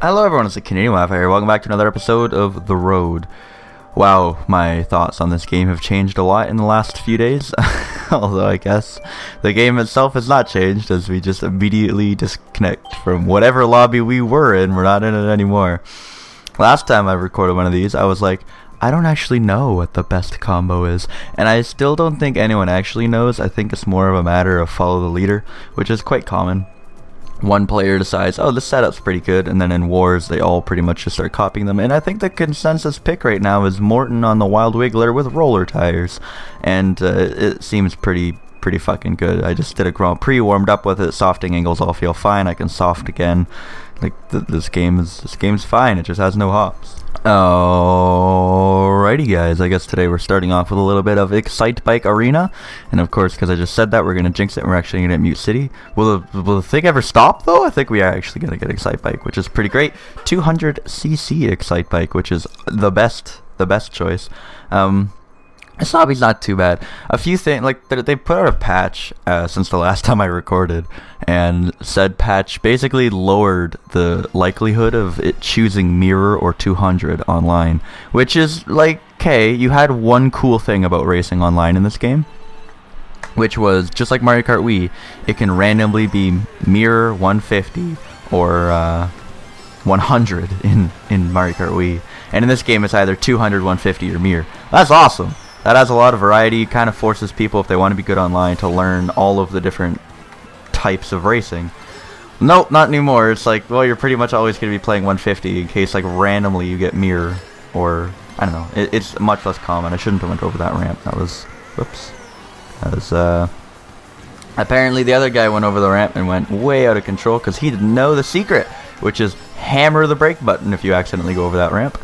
Hello everyone, it's the Canadian Wi-Fi here. Welcome back to another episode of The Road. Wow, my thoughts on this game have changed a lot in the last few days. Although I guess the game itself has not changed, as we just immediately disconnect from whatever lobby we were in. We're not in it anymore. Last time I recorded one of these, I was like, I don't actually know what the best combo is. And I still don't think anyone actually knows. I think it's more of a matter of follow the leader, which is quite common. One player decides, oh, this setup's pretty good, and then in wars they all pretty much just start copying them. And I think the consensus pick right now is Morton on the Wild Wiggler with roller tires, and it seems pretty fucking good. I just did a Grand Prix, warmed up with it. Softing angles all feel fine. I can soft again. Like this game's fine. It just has no hops. Alrighty guys, I guess today we're starting off with a little bit of Excite Bike Arena, and of course, because I just said that, we're gonna jinx it and we're actually gonna get Mute City. Will the thing ever stop though? I think we are actually gonna get Excite Bike, which is pretty great. 200cc Excite Bike, which is the best choice. This hobby's not too bad. A few things, like they put out a patch since the last time I recorded, and said patch basically lowered the likelihood of it choosing mirror or 200 online, which is like, okay, you had one cool thing about racing online in this game, which was just like Mario Kart Wii, it can randomly be mirror 150 or 100 in Mario Kart Wii, and in this game it's either 200, 150 or mirror. That's awesome. That has a lot of variety. Kind of forces people, if they want to be good online, to learn all of the different types of racing. Nope, not anymore. It's like, well, you're pretty much always going to be playing 150 in case, like, randomly you get mirror, or I don't know. It's much less common. I shouldn't have went over that ramp. That was, whoops. That was apparently the other guy went over the ramp and went way out of control because he didn't know the secret, which is hammer the brake button if you accidentally go over that ramp.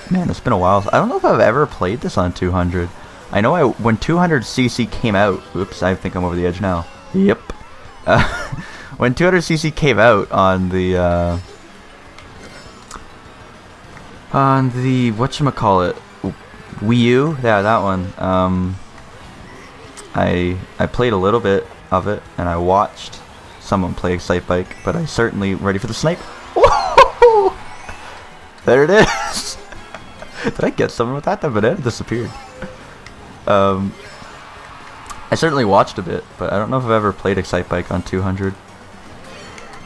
Man, it's been a while. I don't know if I've ever played this on 200. I know when 200cc came out... Oops, I think I'm over the edge now. Yep. When 200cc came out on the whatchamacallit, WiiU? Yeah, that one. I played a little bit of it, and I watched someone play Excite Bike, but I certainly... Ready for the snipe? Whoa! There it is! Did I get someone with that? The banana disappeared. I certainly watched a bit, but I don't know if I've ever played Excite Bike on 200.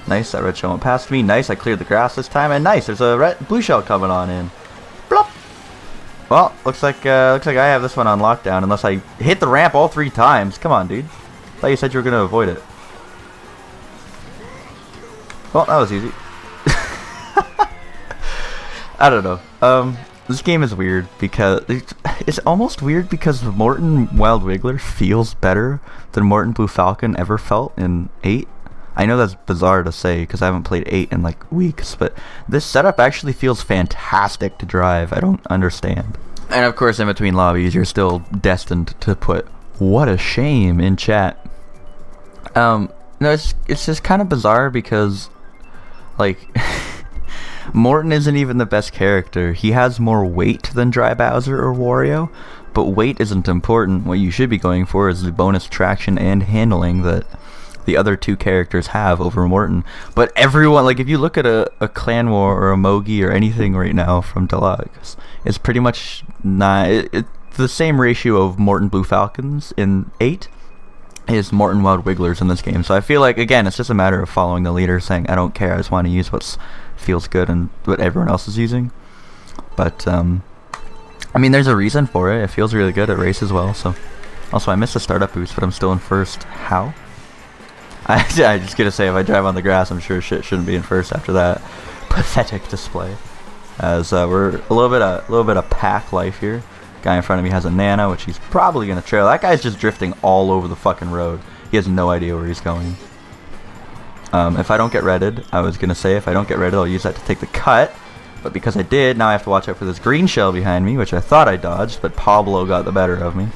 Nice, that red shell went past me. Nice, I cleared the grass this time, and nice, there's a blue shell coming on in. Blop! Well, looks like I have this one on lockdown, unless I hit the ramp all 3 times. Come on, dude. Thought you said you were gonna avoid it. Well, that was easy. I don't know. This game is weird because it's almost weird because Morton Wild Wiggler feels better than Morton Blue Falcon ever felt in 8. I know that's bizarre to say because I haven't played 8 in like weeks, but this setup actually feels fantastic to drive. I don't understand. And of course, in between lobbies, you're still destined to put "what a shame" in chat. No, it's just kind of bizarre because, like. Morton isn't even the best character. He has more weight than Dry Bowser or Wario, but weight isn't important. What you should be going for is the bonus traction and handling that the other 2 characters have over Morton. But everyone, like if you look at a Clan War or a Mogi or anything right now from Deluxe, it's pretty much not the same ratio of Morton Blue Falcons in 8 is Morton Wild Wigglers in this game. So I feel like, again, it's just a matter of following the leader, saying I don't care, I just want to use what feels good and what everyone else is using. But I mean, there's a reason for it. It feels really good at race as well. So also, I missed the startup boost, but I'm still in first. How? I just gotta say, if I drive on the grass, I'm sure shit shouldn't be in first after that pathetic display. As we're a little bit of pack life here. Guy in front of me has a Nano, which he's probably gonna trail. That guy's just drifting all over the fucking road. He has no idea where he's going. If I don't get redded, I was gonna say if I don't get redded, I'll use that to take the cut. But because I did, now I have to watch out for this green shell behind me, which I thought I dodged, but Pablo got the better of me.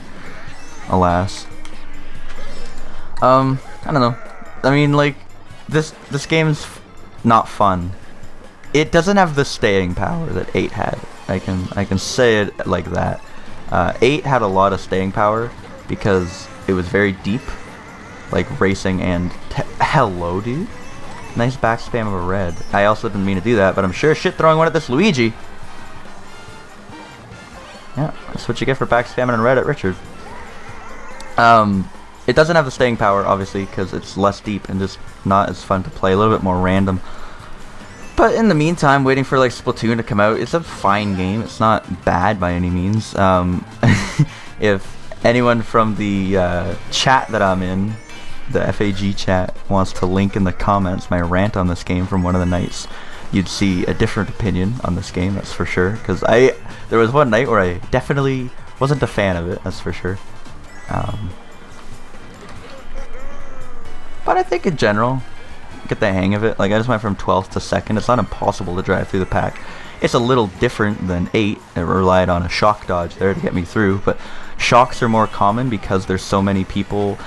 Alas. I don't know. I mean, like, this game's not fun. It doesn't have the staying power that 8 had. I can say it like that. 8 had a lot of staying power because it was very deep, like racing and hello, dude. Nice back spam of a red. I also didn't mean to do that, but I'm sure as shit throwing one at this Luigi. Yeah, that's what you get for back spamming and red at Richard. It doesn't have the staying power, obviously, because it's less deep and just not as fun to play. A little bit more random. But in the meantime, waiting for like Splatoon to come out, it's a fine game. It's not bad by any means. If anyone from the chat that I'm in, the FAG chat, wants to link in the comments my rant on this game from one of the nights, you'd see a different opinion on this game, that's for sure. Because there was one night where I definitely wasn't a fan of it, that's for sure. But I think in general, get the hang of it. Like, I just went from 12th to 2nd. It's not impossible to drive through the pack. It's a little different than 8. It relied on a shock dodge there to get me through, but shocks are more common because there's so many people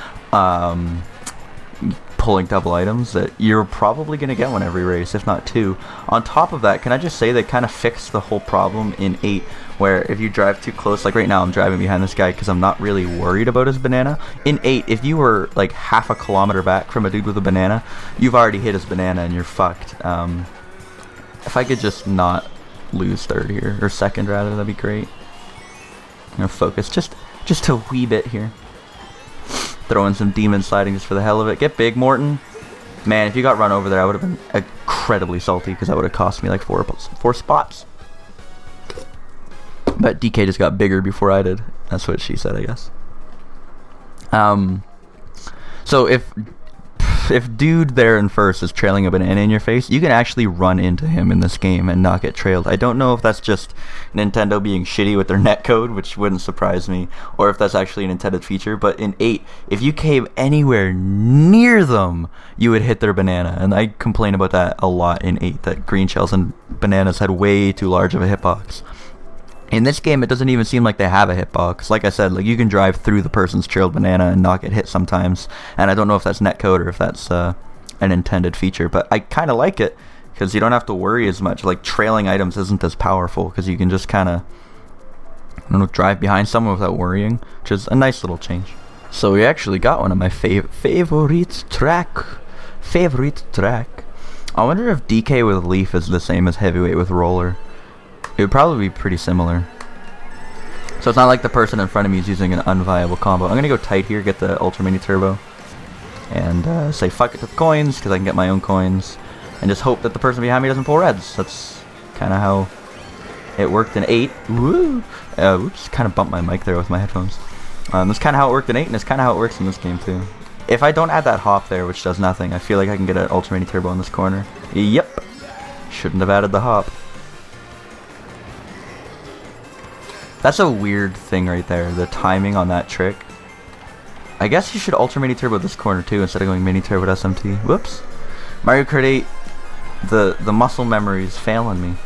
pulling double items that you're probably going to get one every race, if not 2. On top of that, can I just say they kind of fixed the whole problem in 8, where if you drive too close, like right now I'm driving behind this guy because I'm not really worried about his banana. In 8, if you were like half a kilometer back from a dude with a banana, you've already hit his banana and you're fucked. If I could just not lose 3rd here, or 2nd rather, that'd be great. I'm gonna focus just a wee bit here. Throw in some demon sliding just for the hell of it. Get big, Morton. Man, if you got run over there, I would have been incredibly salty because that would have cost me like 4 spots. But DK just got bigger before I did. That's what she said, I guess. So if dude there in first is trailing a banana in your face, you can actually run into him in this game and not get trailed. I don't know if that's just Nintendo being shitty with their netcode, which wouldn't surprise me, or if that's actually an intended feature, but in 8, if you came anywhere near them, you would hit their banana, and I complain about that a lot in 8, that green shells and bananas had way too large of a hitbox. In this game, it doesn't even seem like they have a hitbox. Like I said, like you can drive through the person's trailed banana and not get hit sometimes. And I don't know if that's netcode or if that's an intended feature. But I kind of like it because you don't have to worry as much. Like trailing items isn't as powerful because you can just kind of, I don't know, drive behind someone without worrying, which is a nice little change. So we actually got one of my favorite track. I wonder if DK with Leaf is the same as Heavyweight with Roller. It would probably be pretty similar. So it's not like the person in front of me is using an unviable combo. I'm going to go tight here, get the Ultra Mini Turbo, and say fuck it to the coins, because I can get my own coins, and just hope that the person behind me doesn't pull reds. That's kind of how it worked in 8. Woo! Oops, kind of bumped my mic there with my headphones. That's kind of how it worked in 8, and it's kind of how it works in this game too. If I don't add that hop there, which does nothing, I feel like I can get an Ultra Mini Turbo in this corner. Yep! Shouldn't have added the hop. That's a weird thing right there, the timing on that trick. I guess you should Ultra Mini Turbo this corner too instead of going Mini Turbo to SMT. Whoops. Mario Kart 8, the muscle memory is failing me.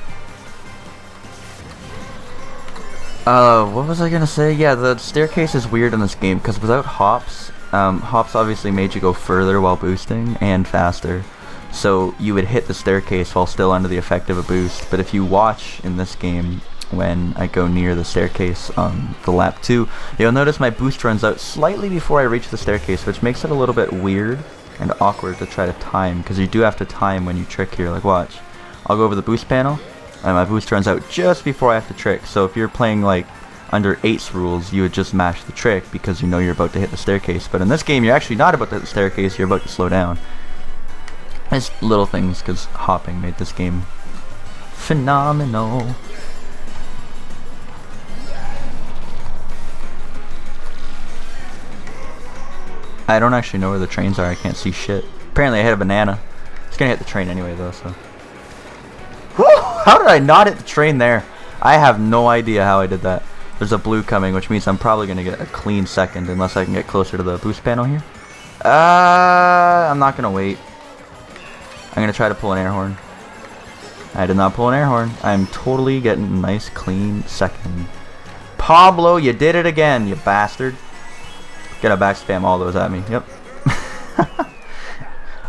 What was I gonna say? Yeah, the staircase is weird in this game because without hops, hops obviously made you go further while boosting and faster. So you would hit the staircase while still under the effect of a boost. But if you watch in this game, when I go near the staircase on the lap 2, you'll notice my boost runs out slightly before I reach the staircase, which makes it a little bit weird and awkward to try to time, because you do have to time when you trick here. Like watch, I'll go over the boost panel and my boost runs out just before I have to trick. So if you're playing like under 8's rules, you would just mash the trick because you know you're about to hit the staircase. But in this game, you're actually not about to hit the staircase, you're about to slow down. It's little things, because hopping made this game phenomenal. I don't actually know where the trains are, I can't see shit. Apparently I hit a banana. It's gonna hit the train anyway though, so. Whew! How did I not hit the train there? I have no idea how I did that. There's a blue coming, which means I'm probably gonna get a clean 2nd unless I can get closer to the boost panel here. I'm not gonna wait. I'm gonna try to pull an air horn. I did not pull an air horn. I'm totally getting a nice clean 2nd. Pablo, you did it again, you bastard. Gonna back spam all those at me. Yep.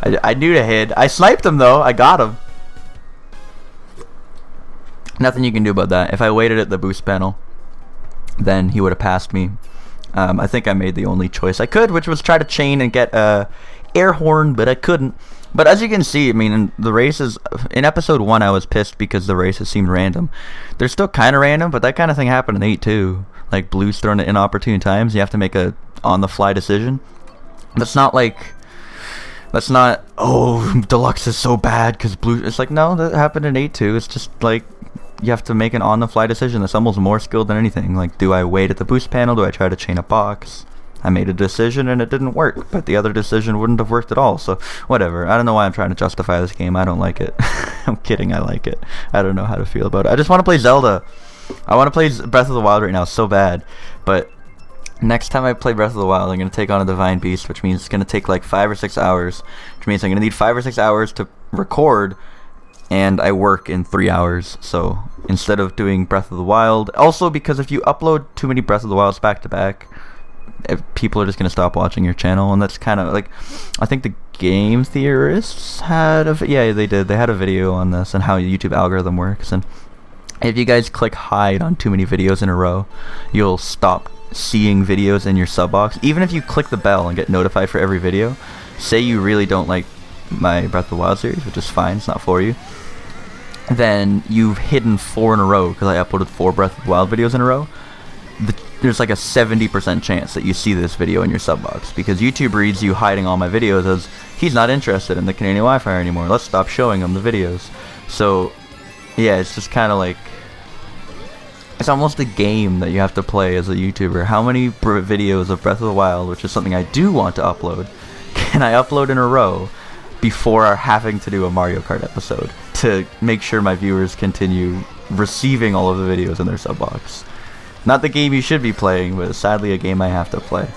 I knew to hit. I sniped him though. I got him. Nothing you can do about that. If I waited at the boost panel, then he would have passed me. I think I made the only choice I could, which was try to chain and get a air horn, but I couldn't But as you can see, I mean, in the races, in episode 1 I was pissed because the races seemed random. They're still kind of random, but that kind of thing happened in 8 too. Like, blue's thrown at inopportune times, you have to make a on-the-fly decision. That's not, oh, Deluxe is so bad because blue... It's like, no, that happened in 8 too. It's just, like, you have to make an on-the-fly decision. That's almost more skilled than anything. Like, do I wait at the boost panel? Do I try to chain a box? I made a decision and it didn't work, but the other decision wouldn't have worked at all, so whatever. I don't know why I'm trying to justify this game. I don't like it. I'm kidding, I like it. I don't know how to feel about it. I just want to play Zelda. I want to play Breath of the Wild right now so bad, but next time I play Breath of the Wild, I'm going to take on a Divine Beast, which means it's going to take like 5 or 6 hours, which means I'm going to need 5 or 6 hours to record, and I work in 3 hours, so instead of doing Breath of the Wild, also because if you upload too many Breath of the Wilds back to back, people are just going to stop watching your channel, and that's kind of like, I think the game theorists had they had a video on this and how YouTube algorithm works, and if you guys click hide on too many videos in a row, you'll stop seeing videos in your sub box. Even if you click the bell and get notified for every video, say you really don't like my Breath of the Wild series, which is fine, it's not for you, then you've hidden 4 in a row because I uploaded 4 Breath of the Wild videos in a row. There's like a 70% chance that you see this video in your sub box, because YouTube reads you hiding all my videos as he's not interested in the Canadian Wi-Fi anymore, let's stop showing him the videos. So yeah, it's just kind of like, it's almost a game that you have to play as a YouTuber. How many videos of Breath of the Wild, which is something I do want to upload, can I upload in a row before having to do a Mario Kart episode to make sure my viewers continue receiving all of the videos in their sub box? Not the game you should be playing, but sadly a game I have to play.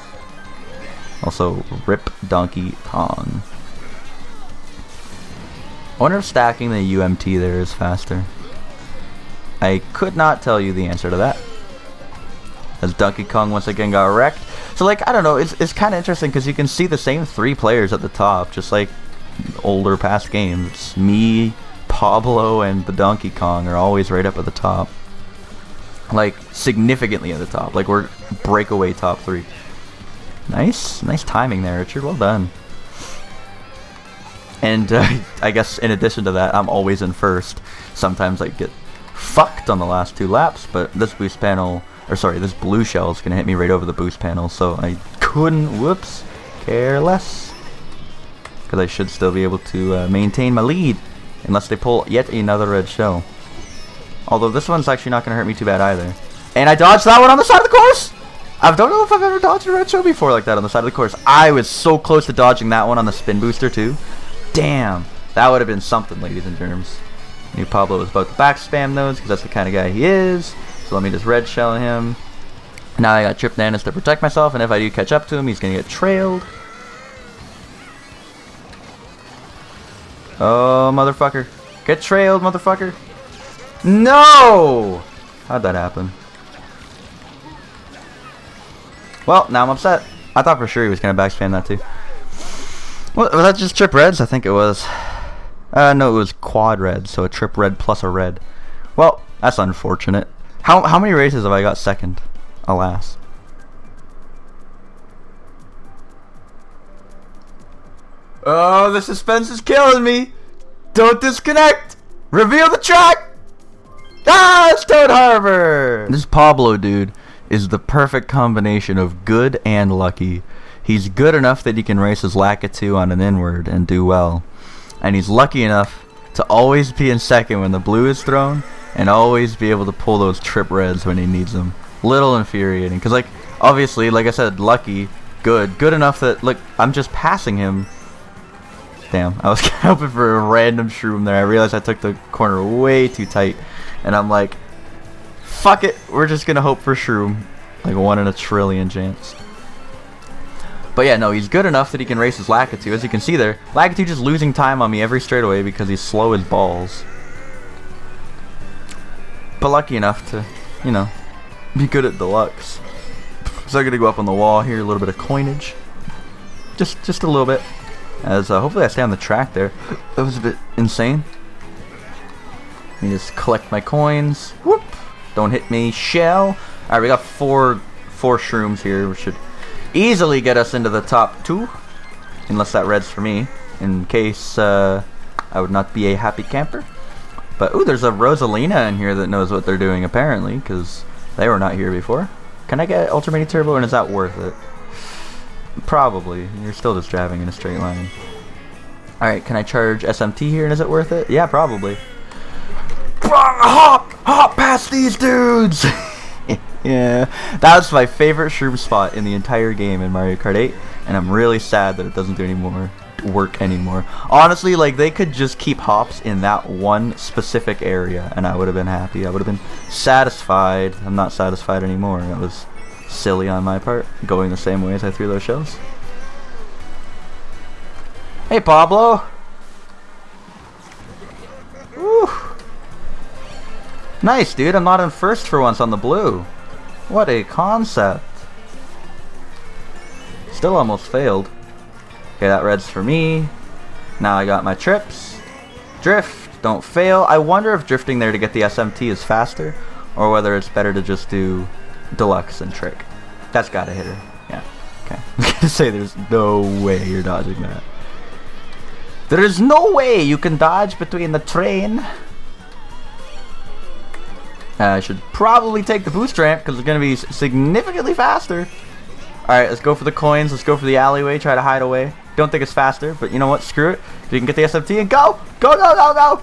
Also, rip Donkey Kong. I wonder if stacking the UMT there is faster. I could not tell you the answer to that, as Donkey Kong once again got wrecked. So like, I don't know, it's kind of interesting because you can see the same 3 players at the top, just like older past games. It's me, Pablo, and the Donkey Kong are always right up at the top. Like, significantly at the top. Like, we're breakaway top 3. Nice timing there, Richard. Well done. And I guess in addition to that, I'm always in first. Sometimes I get fucked on the last 2 laps, but this boost panel, or sorry, this blue shell is gonna hit me right over the boost panel, so I couldn't, whoops, care less, because I should still be able to maintain my lead, unless they pull yet another red shell. Although this one's actually not gonna hurt me too bad either. And I dodged that one on the side of the course! I don't know if I've ever dodged a red shell before like that on the side of the course. I was so close to dodging that one on the spin booster too. Damn, that would have been something, ladies and germs. I knew Pablo was about to back spam those, because that's the kind of guy he is. So let me just red shell him. Now I got Trip Nanas to protect myself, and if I do catch up to him, he's gonna get trailed. Oh, motherfucker. Get trailed, motherfucker. No! How'd that happen? Well, now I'm upset. I thought for sure he was gonna backspam that too. What, was that just trip reds? I think it was. No, it was quad red, so a trip red plus a red. Well, that's unfortunate. How many races have I got second? Alas. Oh, the suspense is killing me. Don't disconnect. Reveal the track. Ah, it's Toad Harbor! This Pablo dude is the perfect combination of good and lucky. He's good enough that he can race his Lakitu on an inward and do well. And he's lucky enough to always be in second when the blue is thrown, and always be able to pull those trip reds when he needs them. Little infuriating, because like, obviously, like I said, lucky, good enough that, look, I'm just passing him. Damn, I was hoping for a random shroom there. I realized I took the corner way too tight. And I'm like, fuck it, we're just gonna hope for shroom. Like 1 in a trillion chance. But yeah, no, he's good enough that he can race his Lakitu. As you can see there, Lakitu just losing time on me every straightaway because he's slow as balls. But lucky enough to, you know, be good at Deluxe. So I'm gonna go up on the wall here, a little bit of coinage. Just a little bit. As hopefully I stay on the track there. That was a bit insane. Let me just collect my coins. Whoop! Don't hit me, shell. Alright, we got four shrooms here, which should easily get us into the top 2. Unless that red's for me. in case I would not be a happy camper. But ooh, there's a Rosalina in here that knows what they're doing apparently, because they were not here before. Can I get Ultra Mini Turbo, and is that worth it? Probably. You're still just driving in a straight line. Alright, can I charge SMT here, and is it worth it? Yeah, probably. Hop past these dudes! Yeah, that was my favorite shroom spot in the entire game in Mario Kart 8, and I'm really sad that it doesn't do any more work anymore. Honestly, like, they could just keep hops in that one specific area, and I would have been happy. I would have been satisfied. I'm not satisfied anymore. It was silly on my part, going the same way as I threw those shells. Hey, Pablo! Woo! Nice, dude. I'm not in first for once on the blue. What a concept. Still almost failed. Okay, that red's for me. Now I got my trips. Drift, don't fail. I wonder if drifting there to get the SMT is faster, or whether it's better to just do Deluxe and Trick. That's gotta hit her. Yeah, okay. I was gonna say there's no way you're dodging that. There is no way you can dodge between the train. I should probably take the boost ramp because it's going to be significantly faster. Alright, let's go for the coins. Let's go for the alleyway. Try to hide away. Don't think it's faster, but you know what? Screw it. We can get the SMT and go! Go, go, go, go!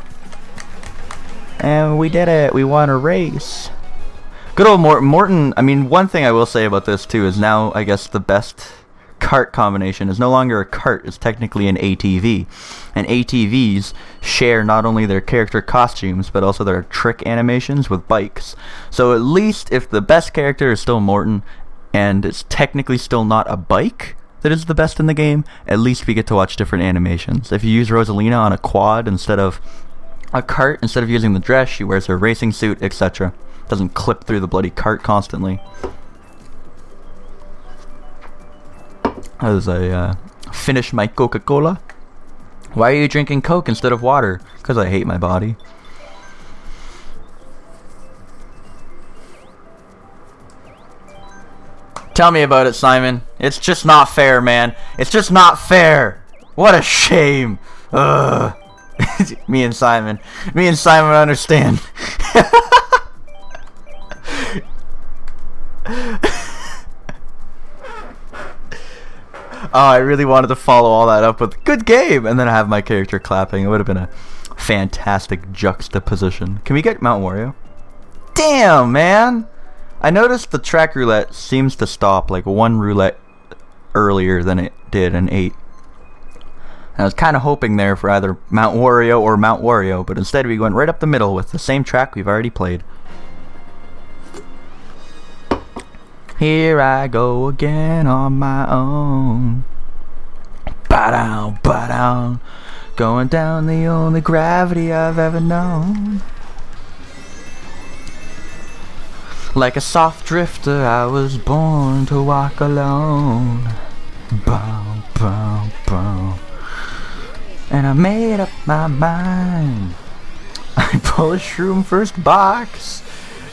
And we did it. We won a race. Good old Morton. I mean, one thing I will say about this too is now, I guess, the best cart combination is no longer a cart, it's technically an ATV. And ATVs share not only their character costumes, but also their trick animations with bikes. So at least if the best character is still Morton, and it's technically still not a bike that is the best in the game, at least we get to watch different animations. If you use Rosalina on a quad instead of a cart, instead of using the dress, she wears her racing suit, etc. Doesn't clip through the bloody cart constantly. As I finish my Coca-Cola. Why are you drinking Coke instead of water? Because I hate my body. Tell me about it, Simon. It's just not fair, man. It's just not fair. What a shame. Ugh. Me and Simon understand. Oh, I really wanted to follow all that up with good game and then have my character clapping. It would have been a fantastic juxtaposition. Can we get Mount Wario? Damn, man! I noticed the track roulette seems to stop like one roulette earlier than it did in 8. And I was kind of hoping there for either Mount Wario or Mount Wario, but instead we went right up the middle with the same track we've already played. Here I go again on my own. Ba-down, ba-down. Going down the only gravity I've ever known. Like a soft drifter, I was born to walk alone. Bow, bow, bow. And I made up my mind. I pull a shroom first box.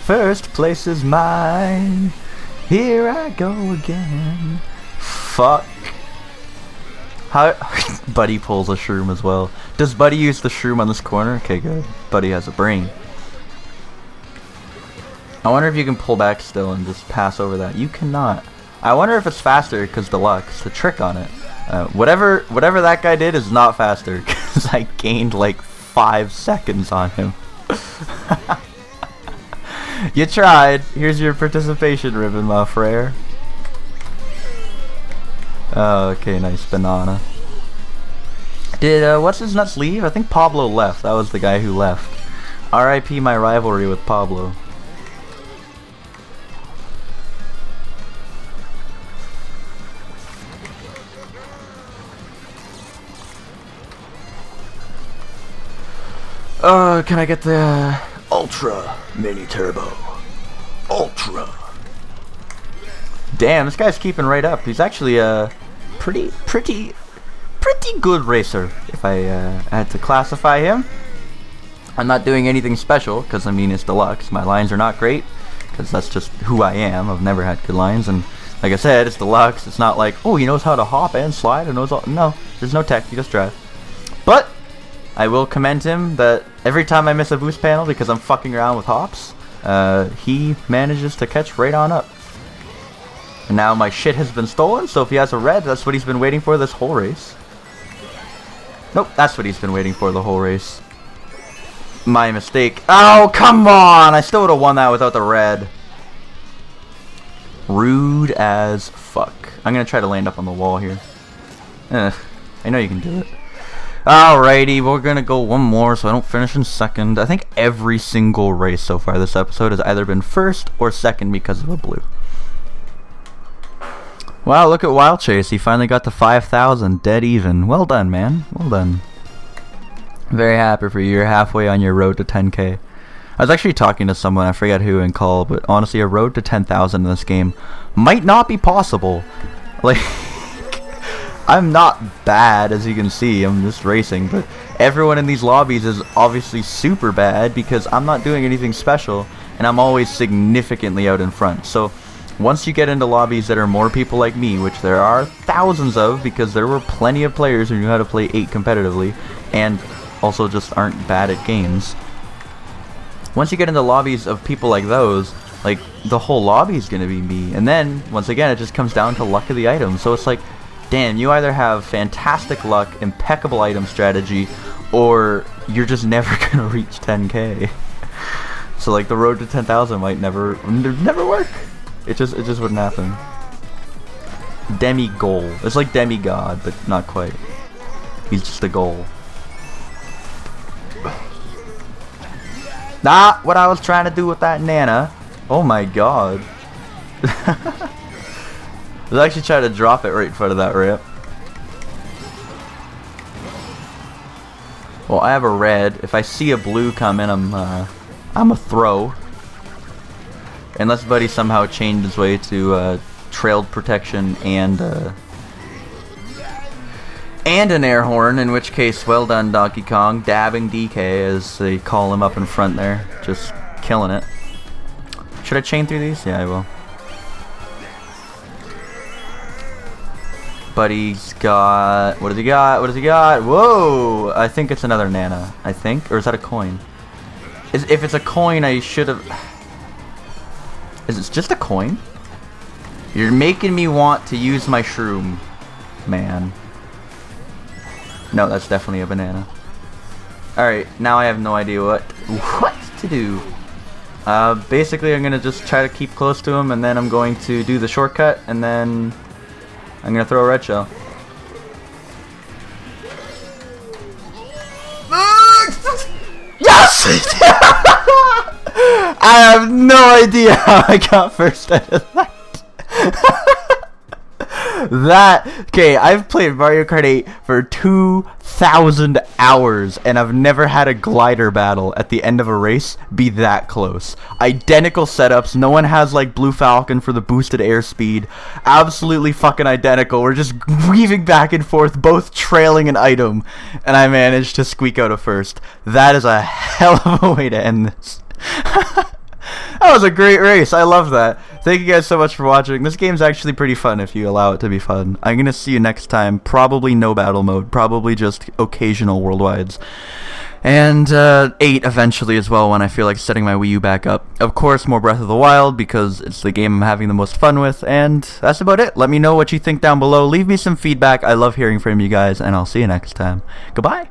First place is mine. Here I go again. Fuck. How Buddy pulls a shroom as well. Does Buddy use the shroom on this corner? Okay, good. Buddy has a brain. I wonder if you can pull back still and just pass over that. You cannot. I wonder if it's faster because Deluxe, the trick on it. Whatever that guy did is not faster because I gained like 5 seconds on him. You tried. Here's your participation ribbon, my frere. Oh, okay, nice banana. Did what's his nuts leave? I think Pablo left. That was the guy who left. R.I.P. my rivalry with Pablo. Can I get the Ultra Mini Turbo? Ultra. Damn, this guy's keeping right up. He's actually a pretty good racer, if I had to classify him. I'm not doing anything special, because I mean it's Deluxe. My lines are not great, because that's just who I am. I've never had good lines, and like I said, it's Deluxe. It's not like, oh, he knows how to hop and slide and knows all. No, there's no tech, you just drive. But I will commend him that every time I miss a boost panel because I'm fucking around with hops, he manages to catch right on up. And now my shit has been stolen, so if he has a red, that's what he's been waiting for this whole race. Nope, that's what he's been waiting for the whole race. My mistake. Oh, come on! I still would have won that without the red. Rude as fuck. I'm gonna try to land up on the wall here. I know you can do it. Alrighty, we're gonna go one more so I don't finish in second. I think every single race so far this episode has either been first or second because of a blue. Wow, look at Wild Chase. He finally got to 5,000, dead even. Well done, man. Well done. Very happy for you. You're halfway on your road to 10k. I was actually talking to someone, I forget who in call, but honestly, a road to 10,000 in this game might not be possible. Like, I'm not bad, as you can see. I'm just racing, but everyone in these lobbies is obviously super bad because I'm not doing anything special, and I'm always significantly out in front. So once you get into lobbies that are more people like me, which there are thousands of because there were plenty of players who knew how to play 8 competitively and also just aren't bad at games. Once you get into lobbies of people like those, like, the whole lobby is going to be me. And then, once again, it just comes down to luck of the item. So it's like, damn, you either have fantastic luck, impeccable item strategy, or you're just never going to reach 10k. So, like, the road to 10,000 might never work. It just wouldn't happen. Demi-goal. It's like demigod, but not quite. He's just a goal. Not what I was trying to do with that Nana. Oh my god. I was actually trying to drop it right in front of that ramp. Well, I have a red. If I see a blue coming, I'm a throw. Unless Buddy somehow changed his way to trailed protection and an air horn, in which case, well done, Donkey Kong. Dabbing DK, as they call him up in front there. Just killing it. Should I chain through these? Yeah, I will. Buddy's got... What does he got? What does he got? Whoa! I think it's another Nana. I think? Or is that a coin? If it's a coin, I should have... Is it just a coin? You're making me want to use my shroom, man. No, that's definitely a banana. Alright, now I have no idea what to do. Basically, I'm gonna just try to keep close to him, and then I'm going to do the shortcut, and then I'm gonna throw a red shell. Yes! I have no idea how I got first out of that. Okay, I've played Mario Kart 8 for 2,000 hours, and I've never had a glider battle at the end of a race be that close. Identical setups, no one has like Blue Falcon for the boosted airspeed. Absolutely fucking identical. We're just weaving back and forth, both trailing an item, and I managed to squeak out a first. That is a hell of a way to end this. That was a great race. I love that. Thank you guys so much for watching. This game's actually pretty fun if you allow it to be fun. I'm gonna see you next time. Probably no battle mode. Probably just occasional worldwides. And 8 eventually as well when I feel like setting my Wii U back up. Of course, more Breath of the Wild because it's the game I'm having the most fun with. And that's about it. Let me know what you think down below. Leave me some feedback. I love hearing from you guys. And I'll see you next time. Goodbye.